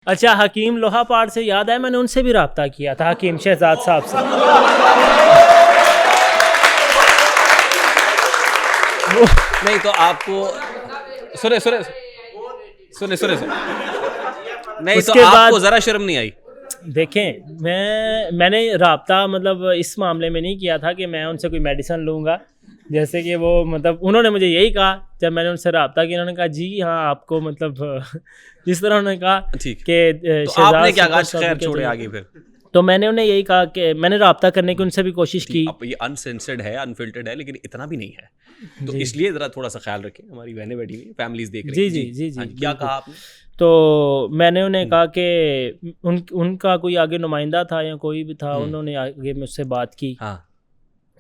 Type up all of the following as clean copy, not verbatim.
अच्छा, हकीम लोहापाड़ से याद है, मैंने उनसे भी रब्ता किया था, हकीम शहजाद साहब से। नहीं तो आपको सुने सुने सुने सुने सुने नहीं तो आपको जरा शर्म नहीं आई? देखें, मैंने रब्ता मतलब इस मामले में नहीं किया था कि मैं उनसे कोई मेडिसिन लूँगा, जैसे कि वो मतलब उन्होंने मुझे यही कहा जब मैंने उनसे रब्ता किया, उन्होंने कहा जी हाँ आपको मतलब जिस तरह उन्होंने कहा कि तो आपने क्या कहा? खैर छोड़े आगे फिर। तो मैंने उन्हें यही कहा कि मैंने रब्ता करने की उनसे भी कोशिश की। अब ये अनसेंसर्ड है, अनफिल्टर्ड है, लेकिन इतना भी नहीं है, तो इसलिए ज़रा थोड़ा सा ख्याल रखें, हमारी बहनें बैठी हुई फैमिलीज देख रही हैं। जी जी जी जी, क्या कहा आपने? तो मैंने उन्हें कहा कि उनका कोई आगे नुमाइंदा था या कोई भी था, उन्होंने आगे मुझसे बात की। हाँ,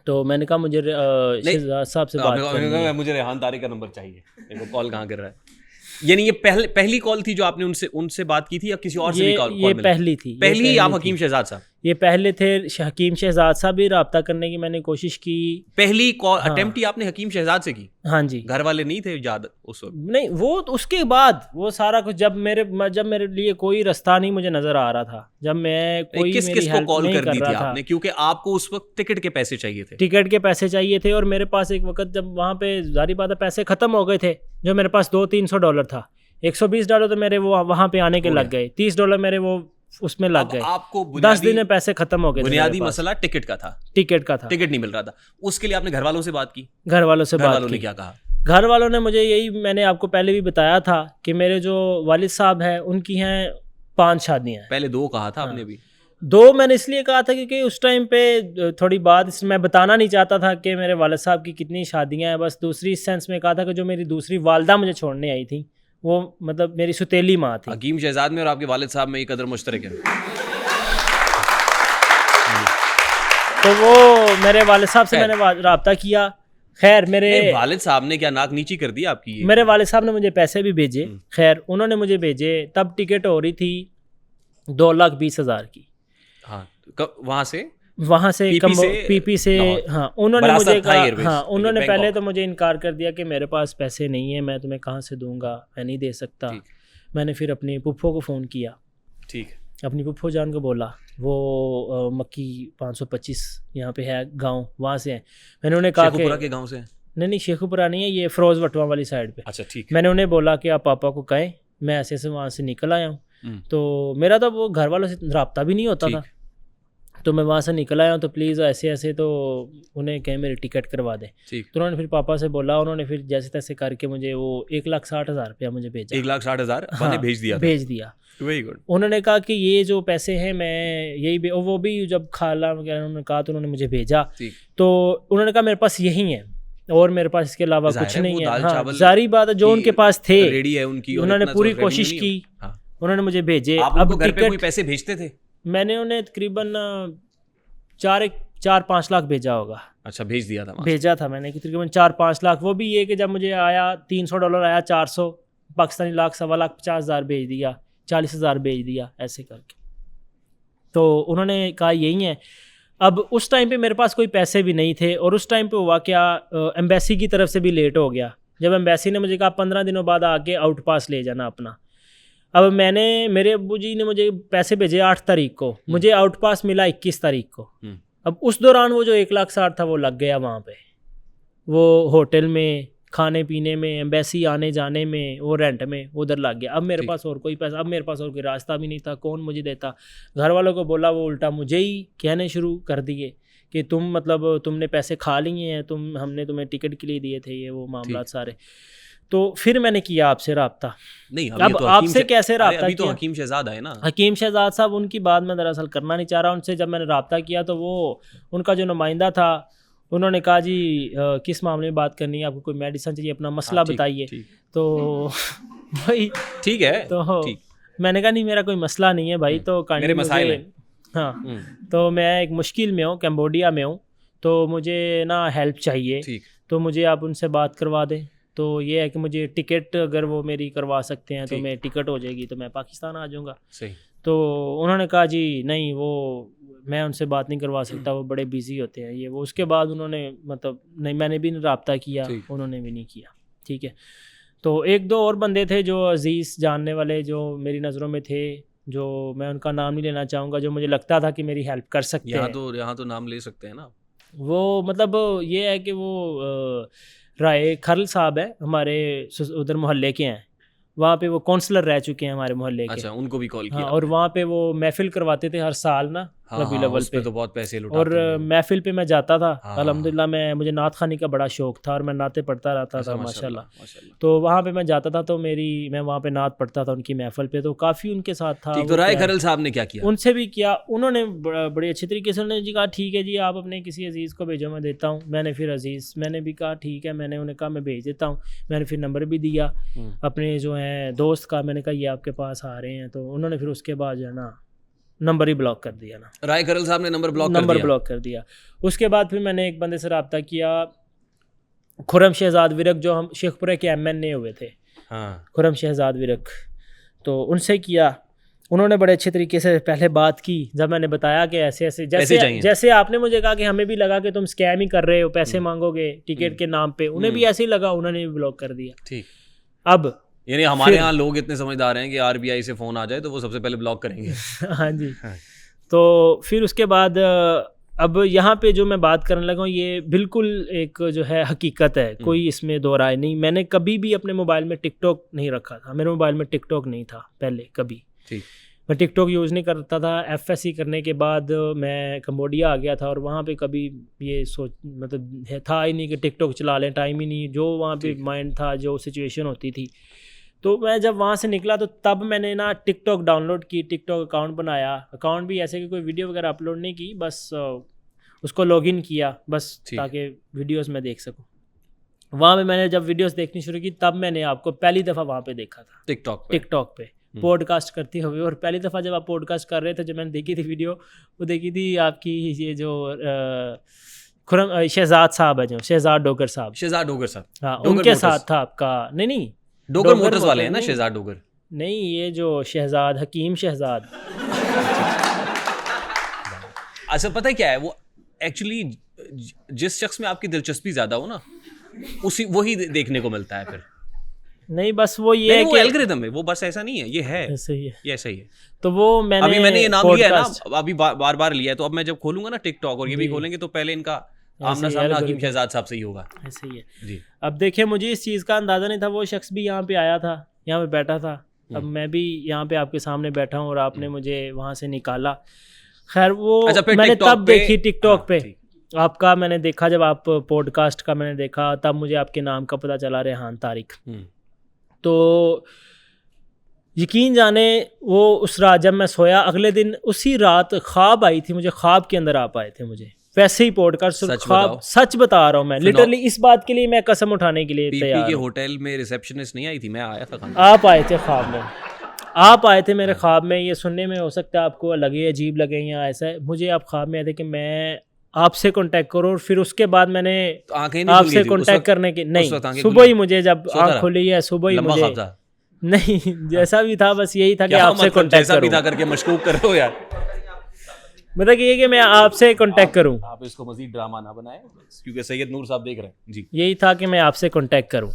तो मैंने कहा मुझे शहजाद साहब से बात करनी है। मुझे रेहान तारी का नंबर चाहिए, देखो कॉल कहाँ कर रहा है। यानी ये पहली कॉल थी जो आपने उनसे बात की थी, या किसी और से भी कॉल? ये पहली थी। पहली आप हकीम शहजाद साहब? ये पहले थे हकीम शहजाद साहब भी रब्ता करने की मैंने कोशिश की। पहली कॉल अटेम्प्ट ही आपने हकीम शहजाद से की? हाँ जी। घर वाले नहीं थे याद उस वक्त? नहीं, वो तो उसके बाद वो सारा कुछ जब मेरे लिए कोई रास्ता नहीं मुझे नजर आ रहा था, जब मैं कोई किस मेरी को हेल्प कॉल नहीं कर कर दी रहा थी था। आपने? क्योंकि आपको उस वक्त टिकट के पैसे चाहिए थे। टिकट के पैसे चाहिए थे, और मेरे पास एक वक्त जब वहाँ पे जारी बात है पैसे ख़त्म हो गए थे, जो मेरे पास $200-300 था। $120 तो मेरे वो वहाँ पे आने के लग गए, $30 मेरे वो उसमें लग गए। आपको 10 दिन में पैसे खत्म हो गए। बुनियादी मसला टिकट का था? टिकट का था, टिकट नहीं मिल रहा था। उसके लिए आपने घर वालों से बात की? घर वालों से बात की। ने क्या कहा? घर वालों ने मुझे यही, मैंने आपको पहले भी बताया था कि मेरे जो वालिद साहब हैं उनकी हैं 5 शादियाँ। पहले 2 कहा था आपने भी। 2 मैंने इसलिए कहा था क्योंकि उस टाइम पे थोड़ी बात मैं बताना नहीं चाहता था कि मेरे वालिद साहब की कितनी शादियाँ हैं। बस दूसरी इस सेंस में कहा था कि जो मेरी दूसरी वालदा मुझे छोड़ने आई थी, वो मतलब मेरी सुतेली माँ थी। हकीम शहजाद में और आपके वालिद साहब में ये कदर मुश्तरक है। तो वो मेरे वालिद साहब से मैंने रब्ता किया। खैर मेरे वालिद साहब ने क्या नाक नीची कर दी आपकी? मेरे वालिद साहब ने मुझे पैसे भी भेजे। खैर उन्होंने मुझे भेजे, तब टिकट हो रही थी 2,20,000 की। हाँ, वहाँ से पीपी से हाँ, उन्होंने मुझे कहा, हाँ उन्होंने पहले तो मुझे इनकार कर दिया कि मेरे पास पैसे नहीं है, मैं तुम्हें कहाँ से दूंगा, मैं नहीं दे सकता। मैंने फिर अपनी पुप्पो को फ़ोन किया। ठीक, अपनी पुप्पो जान को बोला, वो मक्की 525 यहाँ पे है गांव, वहाँ से है। मैंने उन्हें कहा शेखुपुरा के गांव से? नहीं, शेखुपुरा नहीं है, ये फिरोज़ वटवा वाली साइड पे। अच्छा ठीक। मैंने उन्हें बोला कि आप पापा को कहें मैं ऐसे वहाँ से निकल आया हूँ। तो मेरा तो वो घर वालों से रब्ता भी नहीं होता था, तो मैं वहाँ से निकल आया हूँ, तो प्लीज़ ऐसे ऐसे तो उन्हें कहें मेरी टिकट करवा दें। तो उन्होंने फिर पापा से बोला, उन्होंने फिर जैसे तैसे करके मुझे वो 1,60,000 रुपया मुझे भेजा। 1,60,000 भेज दिया? Very good. उन्होंने कहा कि ये जो पैसे हैं मैं यही वो भी जब खाला वगैरह उन्होंने कहा तो उन्होंने मुझे भेजा। तो उन्होंने कहा मेरे पास यही है और मेरे पास इसके अलावा कुछ नहीं है। हाँ, जारी बात है, जो उनके पास थे रेडी है उनकी, उन्होंने पूरी कोशिश की। उन्होंने मुझे भेजे। अब घर पे कोई पैसे भेजते थे? मैंने उन्हें तकरीबन 4-5 लाख भेजा होगा। अच्छा, भेजा था मैंने तकरीबन 4-5 लाख। वो भी ये कि जब मुझे आया $300 आया, 400 पाकिस्तानी लाख, 1,50,000 भेज दिया, 40,000 भेज दिया, ऐसे करके। तो उन्होंने कहा यही है। अब उस टाइम पे मेरे पास कोई पैसे भी नहीं थे, और उस टाइम पे हुआ क्या, एम्बेसी की तरफ से भी लेट हो गया। जब एम्बेसी ने मुझे कहा 15 दिनों बाद आके आउट पास ले जाना अपना। अब मेरे अब्बू जी ने मुझे पैसे भेजे 8 तारीख को, मुझे आउट पास मिला 21 तारीख को। अब उस दौरान वो जो 1,60,000 था वो लग गया वहाँ पे, वो होटल में, खाने पीने में, एम्बेसी आने जाने में, वो रेंट में उधर लग गया। अब मेरे पास और कोई पैसा, अब मेरे पास और कोई रास्ता भी नहीं था, कौन मुझे देता। घर वालों को बोला, वो उल्टा मुझे ही कहने शुरू कर दिए कि तुम मतलब तुमने पैसे खा लिए हैं, हमने तुम्हें टिकट के लिए दिए थे, ये वो मामला सारे। तो फिर मैंने किया आपसे रब्ता। नहीं, अब तो आपसे कैसे रब्ता किया? तो हकीम शहजाद है ना। हकीम शहजाद साहब, उनकी बात मैं दरअसल करना नहीं चाह रहा उनसे। जब मैंने रब्ता किया तो वो उनका जो नुमाइंदा था, उन्होंने कहा जी किस मामले में बात करनी है, आपको कोई मेडिसिन चाहिए, अपना मसला बताइए। तो भाई ठीक है, तो मैंने कहा नहीं, मेरा कोई मसला नहीं है भाई, तो मेरे मसाइल हैं। हाँ, तो मैं एक मुश्किल में हूँ, कैम्बोडिया में हूँ, तो मुझे ना हेल्प चाहिए, तो मुझे आप उनसे बात करवा दें। तो ये है कि मुझे टिकट अगर वो मेरी करवा सकते हैं तो मैं टिकट हो जाएगी, तो मैं पाकिस्तान आ जाऊँगा। तो उन्होंने कहा जी नहीं, वो मैं उनसे बात नहीं करवा सकता, वो बड़े बिजी होते हैं, ये वो। उसके बाद उन्होंने मतलब नहीं, मैंने भी रब्ता किया, उन्होंने भी नहीं किया। ठीक है, तो 1-2 और बंदे थे जो अजीज़ जानने वाले, जो मेरी नज़रों में थे, जो मैं उनका नाम नहीं लेना चाहूँगा, जो मुझे लगता था कि मेरी हेल्प कर सकते हैं। यहाँ तो नाम ले सकते हैं ना। वो मतलब ये है कि वो राय खरल साहब है, हमारे उधर मोहल्ले के हैं, वहाँ पे वो काउंसलर रह चुके हैं हमारे मोहल्ले के। अच्छा, उनको भी कॉल किया। हाँ, और वहाँ पे वो महफिल करवाते थे हर साल ना, रबीउल अव्वल पे तो बहुत पैसे लुटाते और महफिल पे मैं जाता था। हाँ। अल्हम्दुलिल्लाह मुझे नात खानी का बड़ा शौक था और मैं नाते पढ़ता रहता था माशाल्लाह। माशाल्लाह। तो वहाँ पे मैं जाता था, तो मैं वहाँ पे नात पढ़ता था उनकी महफिल पे, तो काफ़ी उनके साथ था। ठीक, तो राय खरल साहब ने क्या किया? उनसे भी किया, उन्होंने बड़े अच्छे तरीके से उन्होंने जी कहा ठीक है जी, आप अपने किसी अजीज़ को भेजो, मैं देता हूँ। मैंने फिर मैंने भी कहा ठीक है, मैंने उन्हें कहा मैं भेज देता हूँ। मैंने फिर नंबर भी दिया अपने जो हैं दोस्त का, मैंने कहा ये आपके पास आ रहे हैं, तो उन्होंने फिर उसके बाद जो है ना नंबर ही ब्लॉक कर दिया ना। राय खरल साहब ने नंबर ब्लॉक कर दिया। उसके बाद फिर मैंने एक बंदे से रब्ता किया, खुरम शहजाद विरक, जो हम शेखपुरा के MN हुए थे। हाँ। खुरम शहजाद विरक, तो उनसे किया। उन्होंने बड़े अच्छे तरीके से पहले बात की, जब मैंने बताया कि ऐसे ऐसे जैसे आपने मुझे कहा कि हमें भी लगा कि तुम स्कैम ही कर रहे हो, पैसे मांगोगे टिकट के नाम पे, उन्हें भी ऐसे ही लगा, उन्होंने भी ब्लॉक कर दिया। ठीक। अब यानी हमारे यहाँ लोग इतने समझदार हैं कि RBI से फ़ोन आ जाए तो वो सबसे पहले ब्लॉक करेंगे। हाँ जी। तो फिर उसके बाद अब यहाँ पे जो मैं बात करने लगा हूँ, ये बिल्कुल एक जो है हकीकत है, कोई इसमें दो राय नहीं। मैंने कभी भी अपने मोबाइल में टिकटॉक नहीं रखा था, मेरे मोबाइल में टिकटॉक नहीं था पहले कभी। ठीक। मैं टिकटॉक यूज़ नहीं करता था। FSC करने के बाद मैं कंबोडिया आ गया था और वहाँ पे कभी ये मतलब था ही नहीं कि टिकटॉक चला लें, टाइम ही नहीं, जो वहाँ पे माइंड था, जो सिचुएशन होती थी। तो मैं जब वहाँ से निकला तो तब मैंने ना टिकटॉक डाउनलोड की, टिकटॉक अकाउंट बनाया। अकाउंट भी ऐसे कि कोई वीडियो वगैरह अपलोड नहीं की, बस उसको लॉगिन किया बस, ताकि वीडियोस मैं देख सकूँ। वहाँ पे मैंने जब वीडियोस देखनी शुरू की, तब मैंने आपको पहली दफ़ा वहाँ पे देखा था, टिकटॉक पे पॉडकास्ट करते हुए। और पहली दफ़ा जब आप पॉडकास्ट कर रहे थे, जब मैंने देखी थी वीडियो, वो देखी थी आपकी ये जो खुरम शहजाद साहब है, जो शहजाद डोगर साहब, हाँ, उनके साथ था आपका। नहीं, डोगर मोटर्स वाले हैं ना, शहजाद डोगर नहीं, ये जो शहजाद हकीम शहजाद। अच्छा, पता है क्या है, वो एक्चुअली जिस शख्स में आपकी दिलचस्पी ज्यादा हो ना, वही देखने को मिलता है फिर। नहीं, बस वो ये है कि एल्गोरिथम है, वो बस ऐसा नहीं है, ये है ऐसा ही है, ये ऐसा ही है। तो वो मैंने ये नाम लिया है ना, अभी बार बार लिया है, तो अब मैं जब खोलूंगा ना टिकटॉक और ये भी खोलेंगे, तो पहले इनका आमना सामना हकीम शहजाद साहब से ही होगा। ऐसे ही है जी। अब देखिए, मुझे इस चीज़ का अंदाज़ा नहीं था, वो शख्स भी यहाँ पे आया था, यहाँ पे बैठा था। अब मैं भी यहाँ पे आपके सामने बैठा हूँ और आपने मुझे वहाँ से निकाला। खैर वो मैंने तब देखी टिकटॉक पे आपका, मैंने देखा जब आप पॉडकास्ट का मैंने देखा, तब मुझे आपके नाम का पता चला, रेहान तारिक। तो यकीन जाने वो उस रात जब मैं सोया, अगले दिन उसी रात ख्वाब आई थी मुझे, ख्वाब के अंदर आप आए थे मुझे, वैसे ही पॉडकास्ट ख्वाब। सच बता रहा हूँ मैं, लिटरली इस बात के लिए मैं कसम उठाने के लिए तैयार हूं। होटल में रिसेप्शनिस्ट नहीं आई थी, मैं आया था। आप आए थे ख्वाब में, आप आए थे मेरे ख्वाब में। ये सुनने में हो सकता है आपको लगे अजीब लगे या ऐसा है, मुझे आप ख्वाब में आए थे कि मैं आपसे कांटेक्ट करो, और फिर उसके बाद मैंने आपसे कांटेक्ट करने की नहीं, सुबह ही मुझे जब आँख खुली है, सुबह ही मुझे नहीं, जैसा भी था बस यही था कि आपसे कांटेक्ट करूं, करके मशकूक करो यार। मतलब ये कि मैं आपसे कांटेक्ट करूं, आप इसको मजीद ड्रामा ना बनाएं, क्योंकि सैयद नूर साहब देख रहे हैं जी। यही था कि मैं आपसे कांटेक्ट करूं।